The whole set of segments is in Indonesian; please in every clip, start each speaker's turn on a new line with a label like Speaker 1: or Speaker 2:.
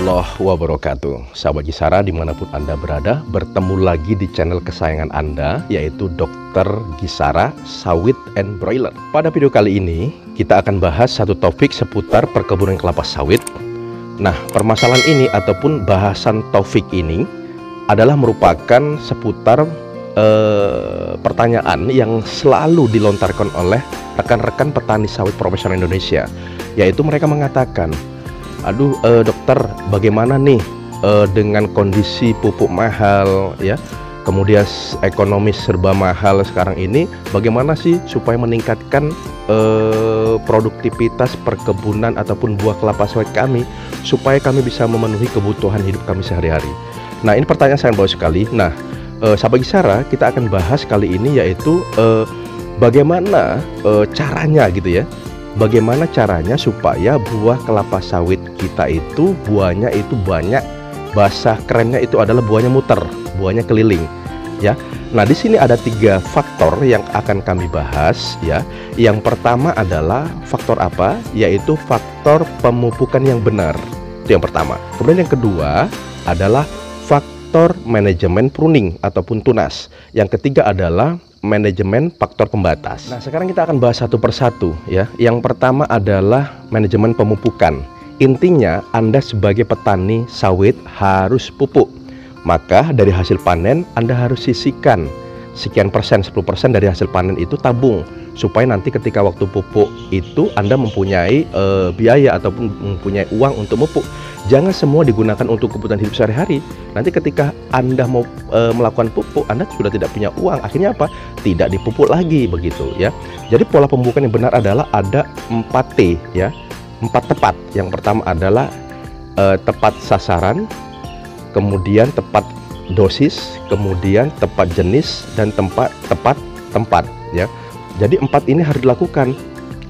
Speaker 1: warahmatullahi wabarakatuh. Sahabat Gisara dimanapun Anda berada, bertemu lagi di channel kesayangan Anda, yaitu Dr. Gisara Sawit and Broiler. Pada video kali ini kita akan bahas satu topik seputar perkebunan kelapa sawit. Nah, permasalahan ini ataupun bahasan topik ini adalah merupakan seputar pertanyaan yang selalu dilontarkan oleh rekan-rekan petani sawit profesional Indonesia, yaitu mereka mengatakan, aduh dokter, bagaimana nih dengan kondisi pupuk mahal ya, kemudian ekonomi serba mahal sekarang ini, bagaimana sih supaya meningkatkan produktivitas perkebunan ataupun buah kelapa sawit kami, supaya kami bisa memenuhi kebutuhan hidup kami sehari-hari. Nah, ini pertanyaan sangat bagus sekali. Nah, sahabat Gisara, kita akan bahas kali ini yaitu bagaimana caranya gitu ya. Bagaimana caranya supaya buah kelapa sawit kita itu buahnya itu banyak, bahasa kerennya itu adalah buahnya muter, buahnya keliling ya. Nah, di sini ada 3 faktor yang akan kami bahas ya. Yang pertama adalah faktor apa? Yaitu faktor pemupukan yang benar. Itu yang pertama. Kemudian yang kedua adalah faktor manajemen pruning ataupun tunas. Yang ketiga adalah manajemen faktor pembatas. Nah, sekarang kita akan bahas satu persatu ya. Yang pertama adalah manajemen pemupukan. Intinya Anda sebagai petani sawit harus pupuk. Maka dari hasil panen Anda harus sisihkan sekian persen, 10% dari hasil panen itu tabung, supaya nanti ketika waktu pupuk itu Anda mempunyai biaya ataupun mempunyai uang untuk pupuk. Jangan semua digunakan untuk kebutuhan hidup sehari-hari. Nanti ketika Anda mau melakukan pupuk, Anda sudah tidak punya uang. Akhirnya apa? Tidak dipupuk lagi begitu ya. Jadi pola pemupukan yang benar adalah ada 4T ya. 4 tepat. Yang pertama adalah tepat sasaran, kemudian tepat dosis, kemudian tepat jenis, dan tepat tempat ya. Jadi 4 ini harus dilakukan.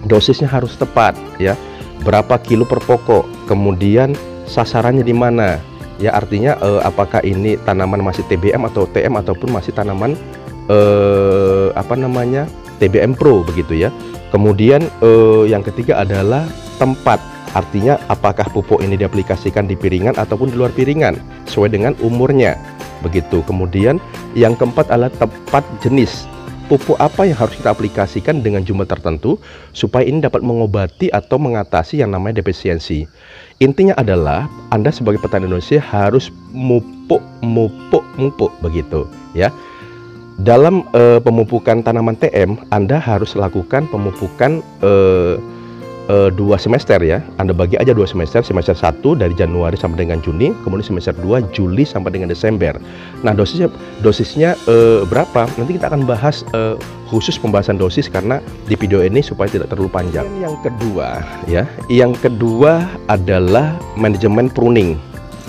Speaker 1: Dosisnya harus tepat ya. Berapa kilo per pokok, kemudian sasarannya di mana ya, artinya apakah ini tanaman masih TBM atau TM ataupun masih tanaman TBM Pro begitu ya. Kemudian yang ketiga adalah tempat, artinya apakah pupuk ini diaplikasikan di piringan ataupun di luar piringan sesuai dengan umurnya begitu. Kemudian yang keempat adalah tepat jenis, pupuk apa yang harus kita aplikasikan dengan jumlah tertentu supaya ini dapat mengobati atau mengatasi yang namanya defisiensi. Intinya adalah Anda sebagai petani Indonesia harus mupuk begitu ya. Dalam pemupukan tanaman TM, Anda harus lakukan pemupukan 2 semester ya. Anda bagi aja 2 semester, semester 1 dari Januari sampai dengan Juni, kemudian semester 2 Juli sampai dengan Desember. Nah, dosisnya berapa? Nanti kita akan bahas khusus pembahasan dosis karena di video ini supaya tidak terlalu panjang. Yang kedua ya, yang kedua adalah manajemen pruning,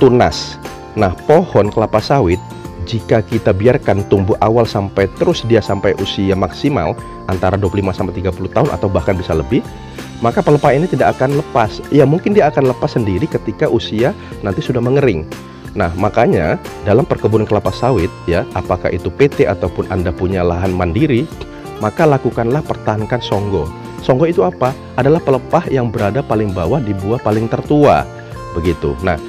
Speaker 1: tunas. Nah, pohon kelapa sawit jika kita biarkan tumbuh awal sampai terus dia sampai usia maksimal antara 25 sampai 30 tahun atau bahkan bisa lebih, maka pelepah ini tidak akan lepas. Ya, mungkin dia akan lepas sendiri ketika usia nanti sudah mengering. Nah, makanya dalam perkebunan kelapa sawit ya, apakah itu PT ataupun Anda punya lahan mandiri, maka lakukanlah pertahankan songgo. Songgo itu apa? Adalah pelepah yang berada paling bawah di buah paling tertua begitu. Nah,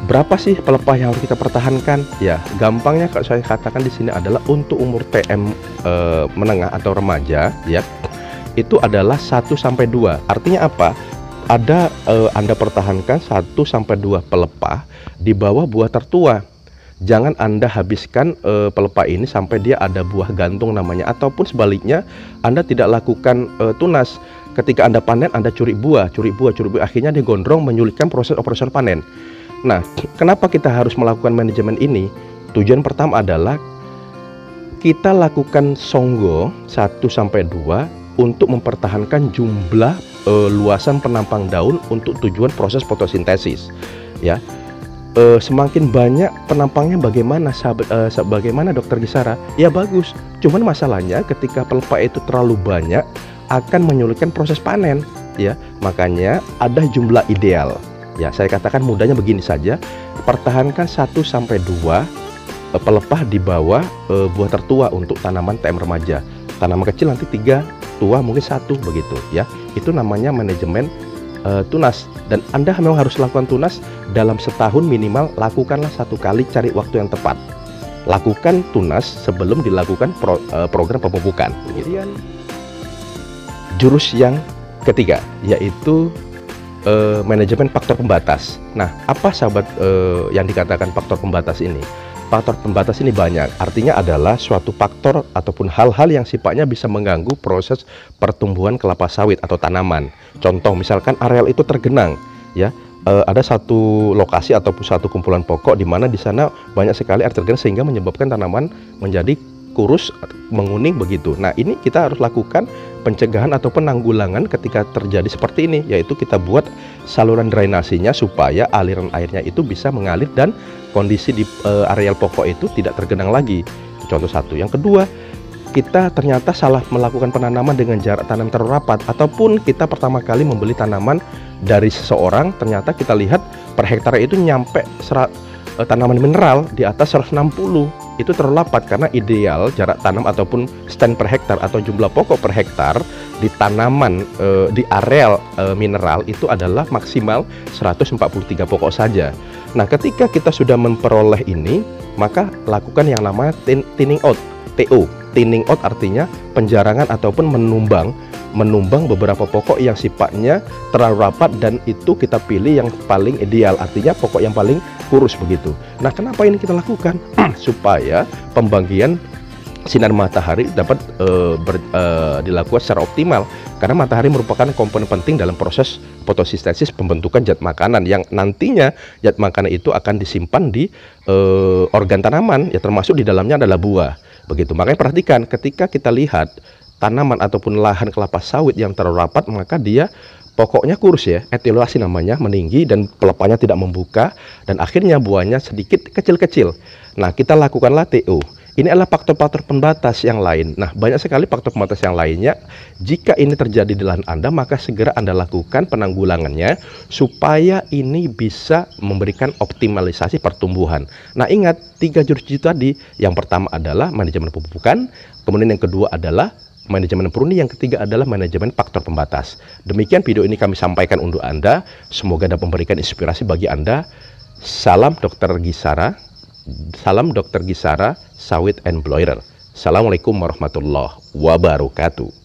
Speaker 1: berapa sih pelepah yang harus kita pertahankan? Ya, gampangnya kalau saya katakan di sini adalah untuk umur TM menengah atau remaja ya, itu adalah 1-2. Artinya apa? Ada Anda pertahankan 1-2 pelepah di bawah buah tertua. Jangan Anda habiskan pelepah ini sampai dia ada buah gantung namanya, ataupun sebaliknya Anda tidak lakukan tunas. Ketika Anda panen, Anda curi buah, akhirnya dia gondrong, menyulitkan proses operasional panen. Nah, kenapa kita harus melakukan manajemen ini? Tujuan pertama adalah kita lakukan songgo 1-2 untuk mempertahankan jumlah luasan penampang daun untuk tujuan proses fotosintesis ya. Semakin banyak penampangnya bagaimana Dokter Gisara? Ya bagus, cuman masalahnya ketika pelepah itu terlalu banyak akan menyulitkan proses panen ya. Makanya ada jumlah ideal ya. Saya katakan mudahnya begini saja, pertahankan 1-2 pelepah di bawah buah tertua untuk tanaman TM remaja. Tanaman kecil nanti 3, tua mungkin 1 begitu ya. Itu namanya manajemen tunas, dan Anda memang harus lakukan tunas dalam setahun minimal. Lakukanlah 1 kali, cari waktu yang tepat. Lakukan tunas sebelum dilakukan program pemupukan. Kemudian jurus yang ketiga yaitu manajemen faktor pembatas. Nah, apa sahabat yang dikatakan faktor pembatas ini? Faktor pembatas ini banyak, artinya adalah suatu faktor ataupun hal-hal yang sifatnya bisa mengganggu proses pertumbuhan kelapa sawit atau tanaman. Contoh misalkan areal itu tergenang, ya, ada satu lokasi ataupun satu kumpulan pokok di mana di sana banyak sekali air tergenang sehingga menyebabkan tanaman menjadi kurus, menguning begitu. Nah, ini kita harus lakukan pencegahan atau penanggulangan ketika terjadi seperti ini, yaitu kita buat saluran drainasinya supaya aliran airnya itu bisa mengalir dan kondisi di areal pokok itu tidak tergenang lagi. Contoh satu. Yang kedua, kita ternyata salah melakukan penanaman dengan jarak tanam terlalu rapat, ataupun kita pertama kali membeli tanaman dari seseorang, ternyata kita lihat per hektar itu nyampe tanaman mineral di atas 160. Itu terlalu rapat, karena ideal jarak tanam ataupun stand per hektar atau jumlah pokok per hektar di tanaman di areal mineral itu adalah maksimal 143 pokok saja. Nah, ketika kita sudah memperoleh ini, maka lakukan yang namanya thinning out, TO. Thinning out artinya penjarangan ataupun menumbang beberapa pokok yang sifatnya terlalu rapat, dan itu kita pilih yang paling ideal, artinya pokok yang paling kurus begitu. Nah, kenapa ini kita lakukan? Supaya pembagian sinar matahari dapat dilakukan secara optimal, karena matahari merupakan komponen penting dalam proses fotosintesis pembentukan zat makanan, yang nantinya zat makanan itu akan disimpan di organ tanaman, ya termasuk di dalamnya adalah buah begitu. Makanya perhatikan, ketika kita lihat tanaman ataupun lahan kelapa sawit yang terlalu rapat, maka dia pokoknya kurus, ya, etiolasi namanya, meninggi dan pelepahnya tidak membuka, dan akhirnya buahnya sedikit kecil-kecil. Nah, kita lakukanlah TO. Ini adalah faktor-faktor pembatas yang lain. Nah, banyak sekali faktor pembatas yang lainnya. Jika ini terjadi di lahan Anda, maka segera Anda lakukan penanggulangannya supaya ini bisa memberikan optimalisasi pertumbuhan. Nah, ingat 3 jurus itu tadi. Yang pertama adalah manajemen pemupukan, kemudian yang kedua adalah manajemen pruni, yang ketiga adalah manajemen faktor pembatas. Demikian video ini kami sampaikan untuk Anda. Semoga dapat memberikan inspirasi bagi Anda. Salam Dr. Gisara. Salam Dr. Gisara, Sawit and Bloirer. Assalamualaikum warahmatullahi wabarakatuh.